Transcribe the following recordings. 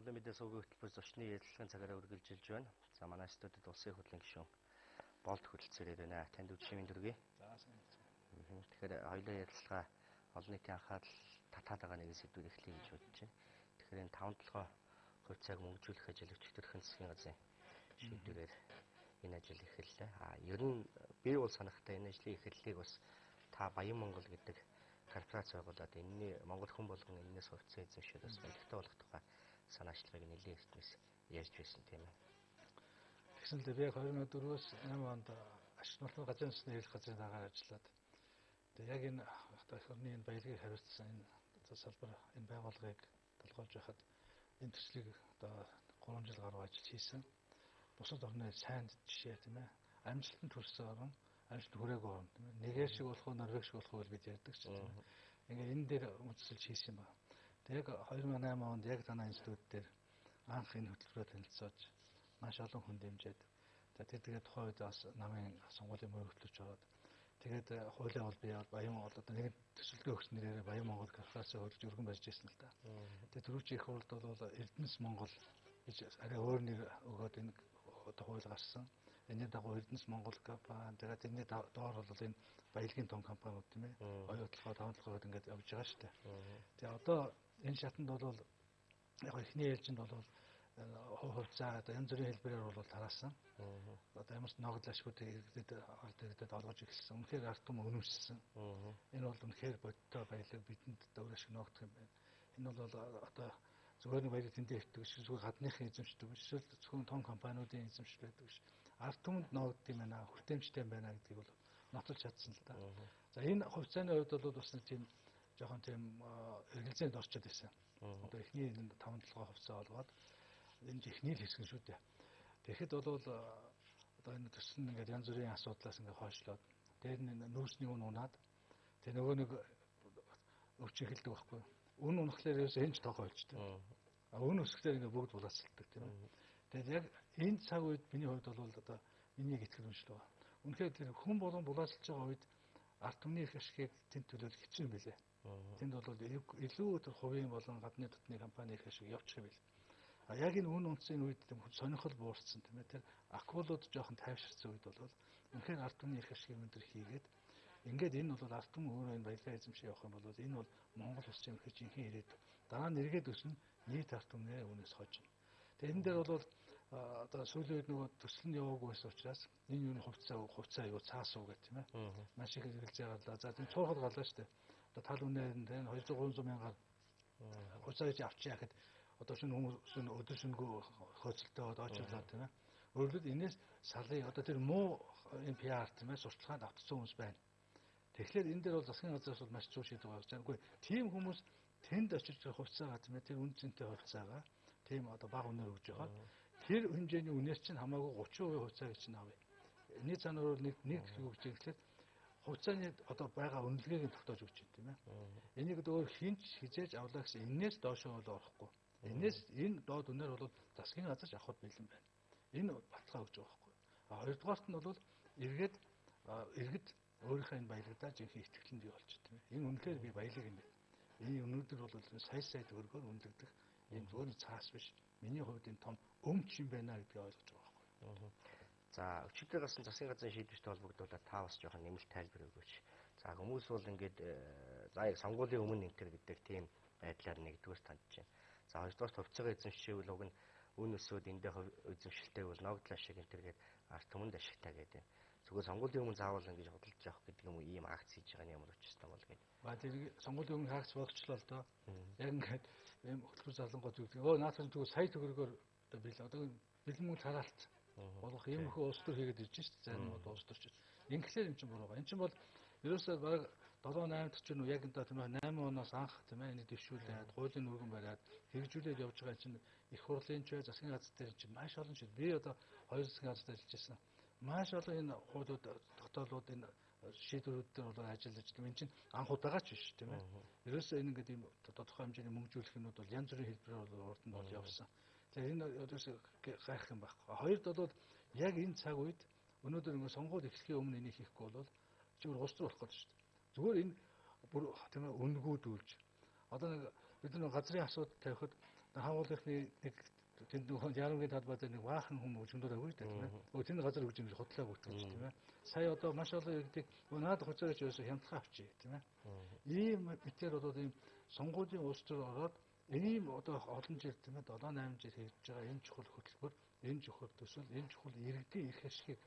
Монголын мэдээ сувгийн хөтөлбөр зочны ярилцлагын цагаараа үргэлжилж байна. За манай студид улсын их хурлын гишүүн Болд хүрэлцээрээ байна. Танд өчигмийн дөргий. За сайн. Тэгэхээр хоёулаа ярилцлага олон нийтийн анхаарал татаад байгаа нэгэн сэдвээр эхлэе гэж бодож байна. Тэгэхээр энэ 5-7 хувьцааг мөнгөжүүлэх ажил өчигдөрхөн засгийн газрын шийдвэрээр энэ ажил эхэллээ. Ер нь би бол санахтай энэ ажлын эхлэлийг бас та Баян Монгол гэдэг корпорац байгуулад энэний Монгол хүн болгон энэс хувьцаа эзэмшээд бас баялагтай болох тухай санаачлагыг нэлээд эртнээс ярьж байсан тийм ээ. Тэгсэн л би 2004-өөс 8 онд ашиг нутгийн газрын засгийн эрх газрын дагаар ажиллаад тэгээ яг энэ орны энэ баялагыг хариуцсан энэ салбар энэ байгууллагыг толгойж байхад энэ төслийг одоо 3 жил гаруй ажил хийсэн. Бусад орны сайн жишээ тийм ээ. Амжилтанд хүрсэн орн, амжилт хүрээгүй орн тийм ээ. Нигер шиг болох уу, Норвег шиг болох уу гэж бид ярьдаг ч тийм ээ. Ингээ энэ дээр үзэлж хийсэн юм байна. Тэгээ яг 2008 онд яг танай институт дээр анх энэ хөтөлбөрөөр танилцуулж маш олон хүн дэмжиж тэгээд тухайн үед бас намын сонгуулийн мөрөг хөтлөж ороод тэгээд хуулийн бол би Баян Монгол одоо нэг төсөлдөө өгсөн нэрээр Баян Монгол корпорацийн хөрж өргөн барьж ирсэн л да. Тэгээд түрүүч их хурлд бол Эрдэнэс Монгол гэж арай өөр нэр өгөөд энэ одоо хууль гарсан. Энэний дагуу Эрдэнэс Монгол компани тэгээд энэний доор бол энэ баялагын том компаниуд тийм ээ. Оюун хөдөлгөөн 5-7 ингээд явж байгаа шүү дээ. Тэгээд одоо энэ шатанд бол яг эхний ээлжинд бол хувьцаа одоо янз бүрийн хэлбэрээр бол тараасан. Одоо ямар ч ногдол ашгуудыг иргэдэд олгож эхэлсэн. Үнэхээр ард түмэн өнөмссөн. Энэ бол үнэхээр бодиттой баялаг бидэнд өөр ашиг ногдох юм байна. Энэ бол одоо зөвхөн нэг баялаг тэндээ ирдэг биш, зөвхөн гадныхын эзэмшдэг биш, зөвхөн том компаниудын эзэмшил байдаг биш. Ард түмэнд ногддог юм байна, хүртээмжтэй юм байна гэдгийг бол нотолж чадсан л да. За энэ хувьцааны хувьд бол бас нэг тийм жоохон тийм эргэлзээнд орчод байсан. Одоо эхний 5-7 хувьцаа болгоод энэ ихний л хэсэг шүү дээ. Тэгэхэд бол одоо энэ төсөл нь ингээд янз бүрийн асуудлаас ингээд хойшлоод дээр нь нүүрсний үн унаад тэгээ нөгөө нэг өвч эхэлдэг байхгүй. Үн унахлаар ерөөсөө энэ ч тоохоо болчтой. Үн өсгөхлээр ингээд бүгд булаацалдаг тийм ээ. Тэгээд яг энэ цаг үед миний хувьд бол одоо энийг итгэл үншил байгаа. Үнэхээр тэр хүн болгон булаацалж байгаа үед ард түмний их ашигыг тэнд төлөөлөх хэцүү юм билээ. Тэнд бол илүү тэр хувийн болон гадны дотны компани их ашиг явуучих юм бил. Яг энэ үн унцын үед сонирхол буурсан тийм ээ. Тэр акулууд жоохон тайвширсан үед бол үнэхээр ард түмний их ашигын өндөр хийгээд ингээд энэ бол ард түмэн өөрөө энэ баялаг эзэмшиж явах юм бол энэ бол Монгол улсын үнэхээр жинхэнэ ирээдүйн. Дараа нь эргээд өснө нийт ард түмнээ үнээс хойж. Тэгээ энэ дээр бол одоо сүүлийн үед нөгөө төсөл нь яваагүй байсан учраас энэ юу хувьцаа юу цаасуу гэх тийм ээ. Маш их хэрэгэлзээ гарлаа. За тийм цуурхал гарлаа шүү дээ. Одоо тал үнээр нь 200-300 мянгаар хувьцаа гэж авчиж яхад одоо шинэ хүмүүс өдөр шөнөгүй хөөцөлтөө очирлаа тийм ээ. Өөрөлд энэс салын одоо тэр муу энэ PR тийм ээ сурталчилгаанд автсан хүмүүс байна. Тэгэхээр энэ дээр бол засгийн газраас бол маш зур шийдвэр гаргаж байгаа. Үгүй тийм хүмүүс тэнд очиж хувьцаагаа тийм ээ тэр үн цэнтэй хувьцаагаа тийм одоо бага үнээр өгж байгаа. Тэр хэмжээний үнээр чинь хамаагүй 30% хувьцааг чинь авъя. Нийт санаар нэг өгч ирэхлээр хувьцааны одоо байгаа үнэлгээг нь тогтоож өгч байна тийм ээ. Энийг өөр хинч хизээж авлаа гэсэн энэс доошоо бол орохгүй. Энэс энэ доод үнээр бол засгийн газарч авахд бэлэн байна. Энэ баталгаа өгч байгаа байхгүй. Хоёрдугаарт нь бол иргэд өөрийнхөө энэ баялагдаа жинхэнэ итгэлэнд юу болж тийм ээ. Энэ үнэхээр би баялаг юм байна. Энэ өнөөдөр бол сая төгрөгөөр үнэлэгдэх энэ зөвхөн цаас биш. Миний хувьд энэ том өмч юм байна гэдгийг ойлгож байгаа байхгүй. За өчигдөр гарсан засгийн газрын шийдвэртэй холбогдуулаад та бас жоохон нэмэлт тайлбар өгөөч. За хүмүүс бол ингээд за яг сонгуулийн өмнө энэ гэдэг тийм байдлаар нэгдүгээр тандж байна. За хоёрдугаар хувьцаагаа эзэмшижээвэл уг нь үн өсөөд эндээ эзэмшилтэй бол ногдол ашиг энэ төргээд ард түмэнд ашигтай гэдэг. Зүгээр сонгуулийн өмнө заавал ингэж худалдаж явах гэдэг юм уу ийм акц хийж байгаа нь ямар учиртай бол гэдэг. Тэр сонгуулийн өмнө акц болгочлоо л доо. Яг ингээд ийм хөтөлбөр залангууд үздэг. Наадхан зүгээр сая төгрөгөөр одоо бэлэн мөнгө тараалт болгох юм хөө улс төр хийгээд ирж шүү дээ. Зарим нь улс төрч. Инглээр юм чинь буруу байгаа. Энд чинь бол ерөөсөө баг 7-8 дахь чинь яг энэ тийм 8 оноос анх тийм ээ энийг дэвшүүлээд хуулийн өргөн бариад хэрэгжүүлээд явж байгаа чинь их хурлын ч засгийн газар дээр чинь маш олон шийд. Би одоо 2 засгийн газарт ажиллаж байсан. Маш олон энэ хуулиуд тогтоолууд энэ шийдвэрүүд дээр бол ажиллаж тийм энэ чинь анх удаага ч биш тийм ээ. Ерөөсөө энэ ингээд ийм тодорхой хэмжээний мөнгөжүүлэхнүүд бол янз бүрийн хэлбэрээр бол урд нь бол явсан. Тэгэхээр энэ ерөөсөө гайхах юм байхгүй. Хоёрд бол яг энэ цаг үед өнөөдөр ингээд сонгуул эхлэхийн өмнө энийг хийхгүй бол зүгээр улс төр болох гэдэг шүү дээ. Зүгээр энэ бүр тийм ээ үнгүүдүүлж одоо нэг бид нар газрын асуудал тавихад Харуулгын нэг тэнд ярамгийн талбай дээр нэг баахан хүмүүс өчигдөр өгөөд тийм ээ. Тэнд газар өгч юм хотлоо бүтгэж тийм ээ. Сая одоо маш олон иргэдэг наад хуцаарч ерөөсө хямдхан авчий тийм ээ. Ийм мэтэр одоо ийм сонгуулийн улс төр ороод ийм одоо олон жил тийм ээ 7 8 жил хийж байгаа энэ чухал хөтөлбөр, энэ чухал төсөл, энэ чухал иргэдийн эрх ашигыг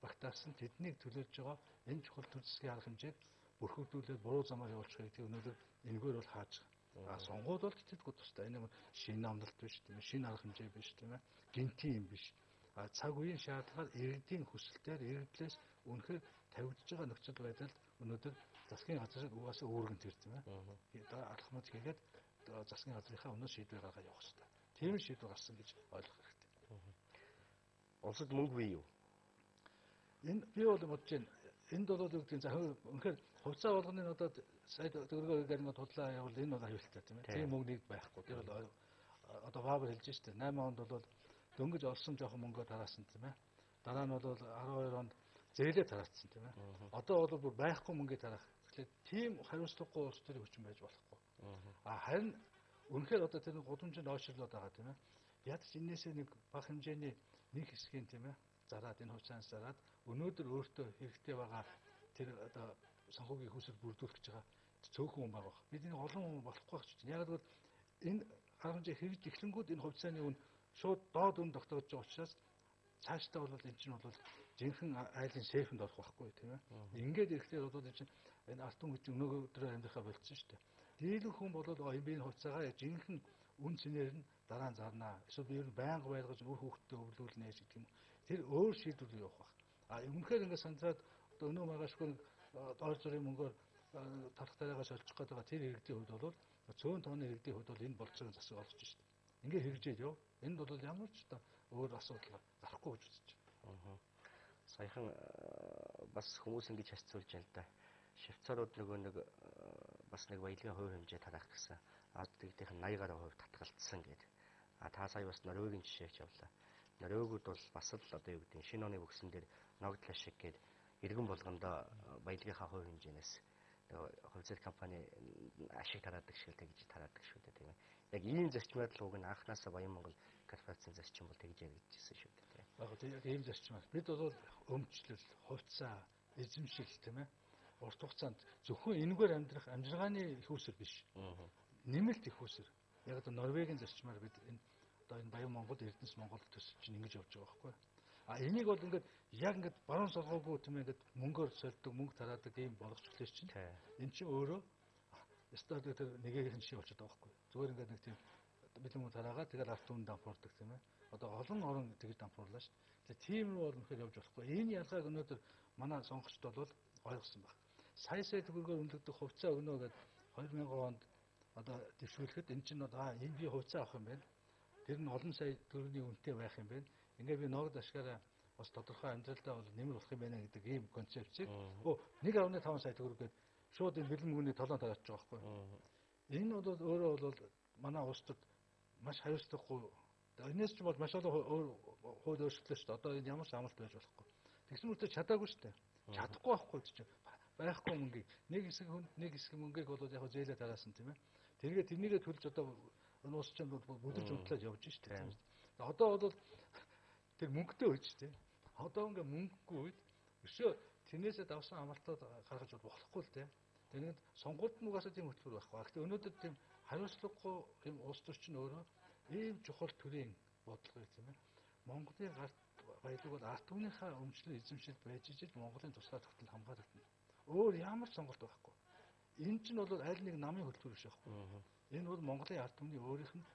багтаасан тэднийг төлөөлж байгаа энэ чухал төр засгийн арга хэмжээг бүрхэгдүүлээд буруу замаар явуулчих гэдэг өнөөдөр энэгээр бол хааж байгаа. Сонгуул бол тэтгэдэггүй тустай. Энэ шинэ амлалт биш тийм ээ, шинэ арга хэмжээ биш тийм ээ, гинти юм биш. Цаг үеийн шаардлагаар иргэдийн хүсэлтээр иргэдлээс үнэхээр тавигдж байгаа нөхцөл байдалд өнөөдөр засгийн газрыг угаасаа үүргэн тэр тийм ээ. Алхмад хийгээд засгийн газрынхаа өнөө шийдвэр гаргаад явах хэрэгтэй. Тийм шийдвэр гарсан гэж ойлгох хэрэгтэй. Улсад мөнгө бий юу? Энэ би бол бодож байна. Энд бол үгдийн за үнэхээр хувьцаа болгоны одоо сая төгрөгөөр гэрнэ тудлаа явал энэ бол аюултай тийм ээ. Тийм мөнгө нэг байхгүй. Тэр бол одоо Баабар хэлж штэ 8 онд бол дөнгөж олсон жоохон мөнгөө тараасан тийм ээ. Дараа нь бол 12 онд зээлээ тараацсан тийм ээ. Одоо бол бүр байхгүй мөнгөө тараах. Тэгэхээр тийм хариуцлагагүй улс төрийн хүчин байж болохгүй. Харин үнэхээр одоо тэр гудамжинд ойшрлоод байгаа тийм ээ. Ядч энээсээ нэг бага хэмжээний нэг хэсгийн тийм ээ зараад энэ хувьцаанаас зараад өнөөдөр өөртөө хэрэгтэй байгаа тэр одоо санхүүгийн хүсэл бүрдүүлэх гэж байгаа цөөхөн хүн байгаа. Бид энэ олон хүн болохгүй байх чинь. Яг л энэ арга хэмжээ хэрэгж эхлэнгүүд энэ хувьцааны үн шууд доод үн тогтоож байгаа учраас цаашдаа бол энэ чинь бол жинхэнэ айлын сейфэнд орох байхгүй тийм ээ. Ингээд ирэхдээ бол энэ чинь энэ арт түмэн гэж өнөөгөө өдрөө амьдрахаа болцсон шүү дээ. Дийлэн хүн бол энэ хувьцаагаа жинхэнэ үн цэнээр нь дараа нь зарнаа. Эсвэл би ер нь байнга байлгаж өөр хүүхдэд өвлүүлнэ гэдэг юм. Тэр өөр шийдвэр явах байх. Үнэхээр ингээд сандраад одоо өнөө маргаашгүй доор зүрийн мөнгөөр тарах тариагаа солих гээд байгаа тэр иргэдийн хувьд бол цөөн тооны иргэдийн хувьд бол энэ болцоог засаг олж шүү дээ. Ингээд хэрэгжээд яв. Энд бол ямар ч та өөр асуудал гарахгүй гэж үзэж байна. Саяхан бас хүмүүс ингэж хасцуулж байна л да. Швейцарууд нөгөө нэг бас нэг баялагын хувь хэмжээ тараах гэсэн арддэгдийнх нь 80 гаруй хувь татгалцсан гэдэг. Та сая бас Норвегийн жишээч явлаа. Норвегиуд бол бас л одоо юу гэдэг шинэ оны бүксэн дээр ногдол ашиг гээд иргэн болгондоо баялагынхаа хувь хэмжээнээс хувь зээл компани ашиг тараадаг шиг тэгж тараадаг шүү дээ тийм ээ. Яг ийм зарчмаар л уг нь анханасаа Баян Монгол корпорацийн зарчим бол тэгж яригдчихсэн шүү дээ. Яг ийм зарчмаар бид бол өмчлөл, хувьцаа, эзэмшил тийм ээ. Урт хугацаанд зөвхөн энэгээр амьдрах амжиргааны их усэр биш. Нэмэлт их усэр. Яг одоо Норвегийн зарчмаар бид энэ одоо энэ Баян Монгол, Эрдэнэс Монгол төсөл чинь ингэж явж байгаа байхгүй. Энийг бол ингээд яг ингээд баруун солгоогүй тийм ингээд мөнгөөр сольдог, мөнгө тараадаг ийм болгочихлоо чинь. Энэ чинь өөрөө стад тэр нэгээгийнх нь шиг болчиход байгаа байхгүй. Зүгээр ингээд нэг тийм бэлэн мөнгө тараагаад тэгээд арт түмэн дампуурдаг тийм ээ. Одоо олон орн тэгж дампуурлаа шүү дээ. Тэгээд тийм рүү бол үнэхээр явж болохгүй. Энэ ялгааг өнөөдөр манай сонгогчд бол ойлгосон байна. Сая төгрөгөөр үнэлэгдэх хувьцаа өгнө гэдэг 2000 онд одоо дэвшүүлэхэд эн чинь энэ би хувьцаа авах юм байна. Тэр нь олон сая төгрөгийн үнэтэй байх юм байна. Ингээд би ногд ашгаараа бас тодорхой амьдралдаа бол нэмэр болох юм байна гэдэг ийм концепцийг 1.5 сая төгрөг гээд шууд энэ бэлэн мөнгөний толон тарааж байгаа байхгүй. Энэ бол өөрөө бол манай улс төрд маш хариуцлагагүй. Энэс ч бол маш олон хууль өөрчлөлтөө шүү дээ. Одоо энэ ямар ч амлалт байж болохгүй. Тэгсэн мөртөө чадаагүй шүү дээ. Чадахгүй байхгүй чинь байхгүй мөнгөийг нэг хэсэг мөнгөийг бол яг зээлээ тараасан тийм ээ. Тэрнийгээ төлж одоо уус чинь бүдэрч унтлаад явж шүү дээ. Одоо бол тэр мөнгөтэй үйл шүү дээ. Одоо ингээ мөнгөгүй үед өшөө тэрнээсээ давсан амлалтад гаргаж болохгүй л дээ. Тэгээд сонгуульд нугасаа тийм хөтөлбөр байхгүй. Гэхдээ өнөөдөр тийм хариуцлагагүй юм улс төрчин өөрөө ийм чухал төрийн бодлогыг тийм ээ. Монголын гарт баялаг бол арт түмнийхээ өмчлөл эзэмшил байж ижил Монголын тусгай тогтнол хамгаалагдана. Өөр ямар ч сонголт байхгүй. Энэ чинь бол аль нэг намын хөтөлбөр биш байхгүй. Энэ бол Монголын арт түмний өөрийнх нь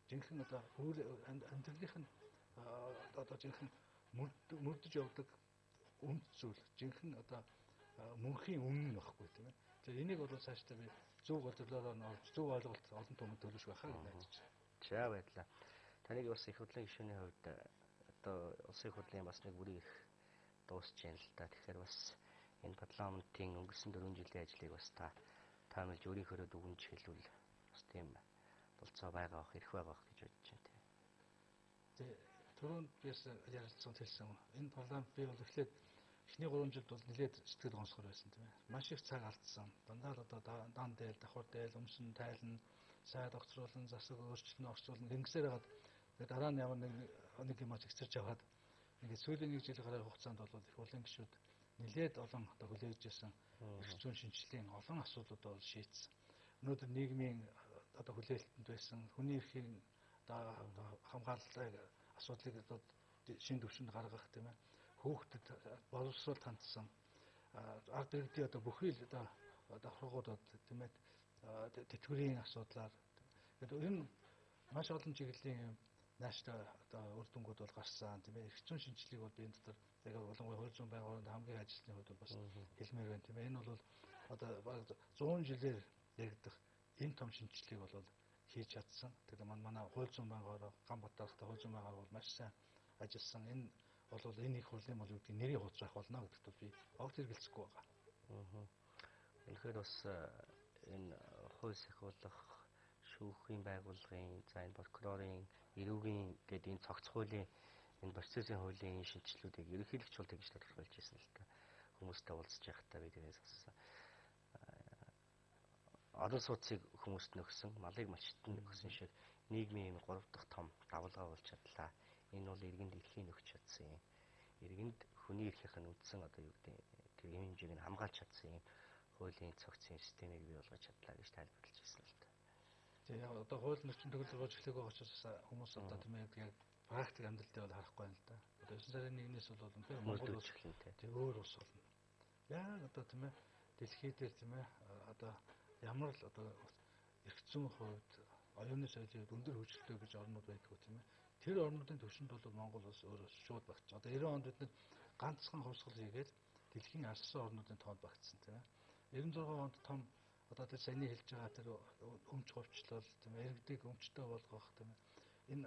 жинхэнэ одоо амьдралынх нь одоо жинхэнэ мөрдөж явдаг үнд зүйл жинхэнэ одоо мөнхийн үнэн байхгүй тийм ээ. Тэгэхээр энийг бол цаашдаа би зөв бодлоор нь олж зөв ойлголт олон түмэнд төлөж байхаа гэж найдаж байна. За баярлалаа. Таныг бас их худлын гишүүний хувьд одоо улсын худлын бас нэг бүрий их дуусч байна л да. Тэгэхээр бас энэ парламентын өнгөрсөн 4 жилийн ажлыг бас та таамаглаж өөрийнхөө дүгнж хэлвэл бас тийм болцоо байгаа бах, ирэх байгаа бах гэж бодож байна тийм. Тэгээ түрүүнд бис ярилцсан хэлсэн. Энэ парламент би бол эхлээд эхний 3 жилд бол нэлээд сэтгэл гонсгор байсан тийм ээ. Маш их цаг алдсан. Дандаа л одоо дан дээл, давхар дээл, өмсөн тайлна, сайд огцруулан засаг өөрчлөлт орчуулна ингэсээр хагаад тэгээд дараа нь ямар нэг юм зэгцэрч яваад ингээд сүүлийн 1 жилийн гараа хугацаанд бол их хурлын гишүүд нэлээд олон одоо хүлээж ирсэн эрх зүйн шинжилгээний олон асуудлуудаа бол шийдсэн. Өнөөдөр нийгмийн одоо хүлээлтэнд байсан хүний эрхийн одоо хамгааллыг асуудлыг одоо шин төвшөнд гаргах тийм ээ. Хүүхдэд боловсруулалт хандсан ард иргэдийн одоо бүхий л одоо давхаргуудад тийм ээ тэтгэврийн асуудлаар тэгээд ер нь маш олон чиглэлийн нааштай одоо үр дүнгууд бол гарсан тийм ээ. Эрх зүйн шинжилгээг бол энэ дотор яг болонгой хууль зүйн байгууллагын хамгийн ажилтны хувьд бол бас хэлмээр байна тийм ээ. Энэ бол одоо баг 100 жилээр яригдах энэ том шинжилгээг бол хийж чадсан. Тэгээд манай хууль зүйн байгууллага Ганбаатартай хууль зүйн байгууллага бол маш сайн ажилласан. Энэ бол энэ их хурлын бол үүдгийн нэрийг хуцраах болно гэдэгт бол би огт хэрэгэлцэхгүй байгаа. Тэгэхээр бас энэ хууль сахиулах шүүхийн байгууллагын за энэ прокурорын эрүүгийн гэдэг энэ цогц хуулийн энэ процессын хуулийн шинжилгүүдийг ерөнхийлөгч бол тэгж тодорхойлж ирсэн л та. Хүмүүстэй уулзж байхдаа би тэрээс бас олон сууцыг хүмүүст нөхсөн, малыг малчтад нөхсөн шиг нийгмийн 3 дахь том давалгаа болж чадлаа. Энэ бол иргэн дэлхийн өгч чадсан юм. Иргэнд хүний эрхийн үндсэн одоо юу гэдэг тэр юм хэмжээг нь хамгаалж чадсан юм хуулийн цогцын системийг бий болгож чадлаа гэж тайлбарлаж ирсэн л та. Тэгээ одоо хууль нөхцөл төлөв өөрчлөлтөг байгаа учраас хүмүүс одоо тийм яг практик амьдрал дээр бол харахгүй байна л да. Одоо 9 сарын 1-ээс бол үнэхээр Монгол улс тэг өөр ус болно. Яг одоо тийм ээ дэлхий дээр тийм ээ одоо ямар л одоо эрх зүйн хувьд оюуны соёлын хувьд өндөр хөгжилтэй гэж орнууд байдгүй тийм ээ. Тэр орнуудын түвшинд бол Монгол улс өөрөө шууд багц. Одоо 90 онд бид ганцхан хувьсгал хийгээд дэлхийн арслан орнуудын тоонд багцсан тийм ээ. 96 онд том одоо тэр саяны хэлж байгаа тэр өмч хувьчлал тийм ээ иргэдийг өмчтэй болгох тийм ээ. Энэ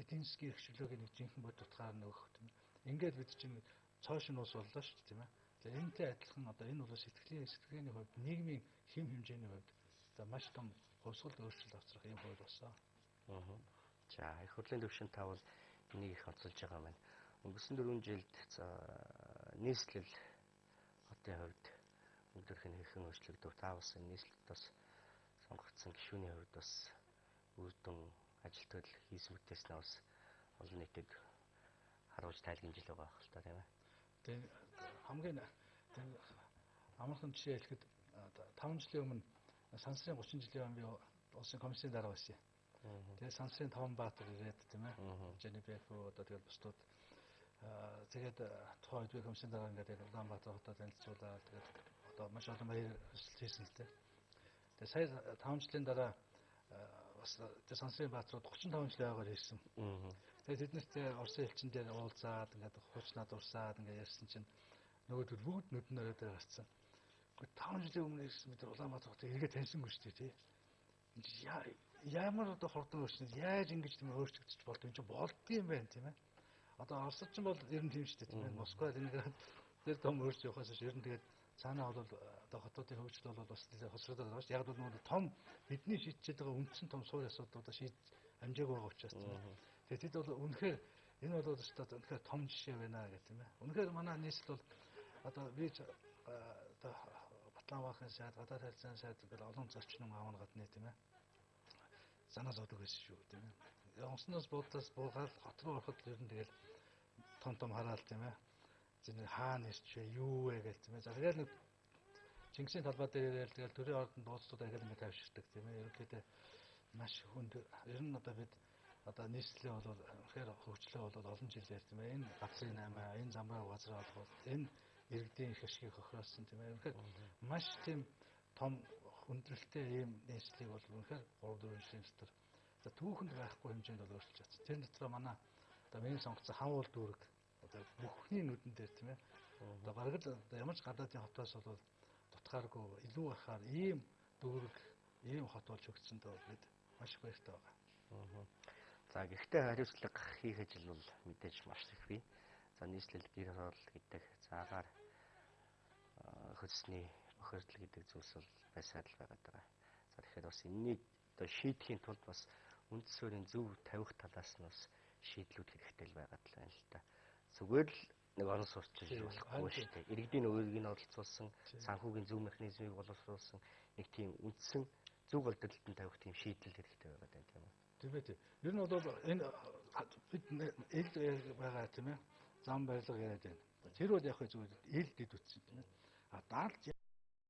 эдийн засгийн эрх чөлөөгийн нэг жинхэнэ бод утгаар нөгөх тийм ээ. Ингээд бид чинь цоошин ус боллоо шүү дээ тийм ээ. Тэгэхээр энэтэй адилхан одоо энэ бол сэтгэлгээний хувьд нийгмийн хэм хэмжээний хувьд одоо маш том хувьсгал өөрчлөлт авчрах юм хууль болсон. За их хурлын төвшин та бол энийг их онцолж байгаа маань. Өнгөрсөн 4 жилд нийслэл хотын хувьд өдөрх нь хэрхэн өөрчлөгдөв? Та бас энэ нийслэлдээс сонгогдсон гишүүний хувьд бас үр дүн ажил төлөв хийсвэртээс нь бас олон нийтэд харуулж тайлгнажил байгаа байх л та тийм ээ. Тэгээ хамгийн амархан жишээ хэлэхэд 5 жилийн өмнө сансрын 30 жилийн өмнө би улсын комиссийн дараа байсан. Тэгээ сансрын Таван Баатар ирээд тийм ээ. Женебеф одоо тэгээд бусдууд тэгээд тухайн үед би комиссийн дараа ингээд Улаанбаатар хотод танилцуулаад тэгээд одоо маш олон баяр хөслөлт хийсэн л дээ. Тэгээ сая 5 жилийн дараа бас сансрын баатрууд 35 жилийн ойгоор ирсэн. Тэгээд тэд нартэй Орсын элчин дээр уулзаад ингээд хуучнаад урсаад ингээд ярьсан чинь нөгөөдөл бүгд нүднээрээ дээр гарцсан. Гэхдээ 5 жилийн өмнө ирсэн бид Улаанбаатар хотыг эргээ таньсангүй шүү дээ тий. Ямар одоо хурдан өөрчлөлт яаж ингэж тийм өөрчлөгдөж болд юм чи болдгийм байх тийм ээ. Одоо Оросд ч бол ер нь тийм шүү дээ тийм ээ. Москва Ленинград тэр том өөрчлөлт явахаас ер нь тэгээд цаанаа бол одоо хотуудын хөгжил бол бас нэлээд хоцрогдоод байгаа шүү. Яг бол нөгөө том бидний шийдчихэд байгаа үндсэн том суур асуудлуудаа шийд амжаагүй байгаа учраас тийм ээ. Тэгээд тэд бол үнэхээр энэ бол одоо үнэхээр том жишээ байна гэх тийм ээ. Үнэхээр манай нийслэл бол одоо би одоо Батланбаахын сайд, гадаад харилцааны сайд гэдэг олон зарчим аавна гадны тийм ээ. Санаа зовдөг байсан шүү тийм ээ. Онсноос буудаас буугаад хот руу ороход ер нь тэгэл том хараал тийм ээ. Зин хаана ирчвэ, юу вэ гэл тийм ээ. За тэгэл нэг Чингисийн талбай дээр ирэл тэгэл төрийн ордонд дууцтууд ахад ингэ тавьширдаг тийм ээ. Ерөнхийдөө маш хүнд ер нь одоо бид одоо нийслэлийн бол үнэхээр хөгжлөө бол олон жилээр тийм ээ. Энэ газрын 8, энэ замбаа газраа олгоод энэ иргэдийн их ашгийг хохиросон тийм ээ. Үнэхээр маш тийм том хүндрэлтэй ийм нийслэлийг бол үнэхээр 3-4 жилийн дотор за түүхэнд байхгүй хэмжээнд бол өөрчилж чадсан. Тэр дотор манай одоо миний сонгоцсон хам уул дүүрэг одоо бүхний нүдэн дээр тийм ээ. Одоо бараг л ямар ч гадаадын хотоос бол дутгааргүй илүү ахаар ийм дүүрэг, ийм хот болж өгсөндөө бид маш баяртай байгаа. За гэхдээ хариуцлага хийх ажил бол мэдээж маш их бий. За нийслэл гэр хороол гэдэг заагаар хөлсний бохирдол гэдэг зүйлс бол байсаар л байгаад байгаа. За тэгэхээр бас энэнийг одоо шийдэхийн тулд бас үнд суурийн зөв тавих талаас нь бас шийдлүүд хэрэгтэй л байгаад л байна л та. Зүгээр л нэг орон сууцчилж болохгүй шүү дээ. Иргэдийн өөрийг нь оролцуулсан, санхүүгийн зөв механизмыг боловсруулсан нэг тийм үндсэн зөв удирдалтанд тавих тийм шийдэл хэрэгтэй байгаа даа тийм үү. Тийм ээ. Ер нь бол энэ бид ил байгаа тийм ээ. Зам барилга яриад байна. Тэр бол яг зөв ил дэд үтсэн тийм ээ. А даалж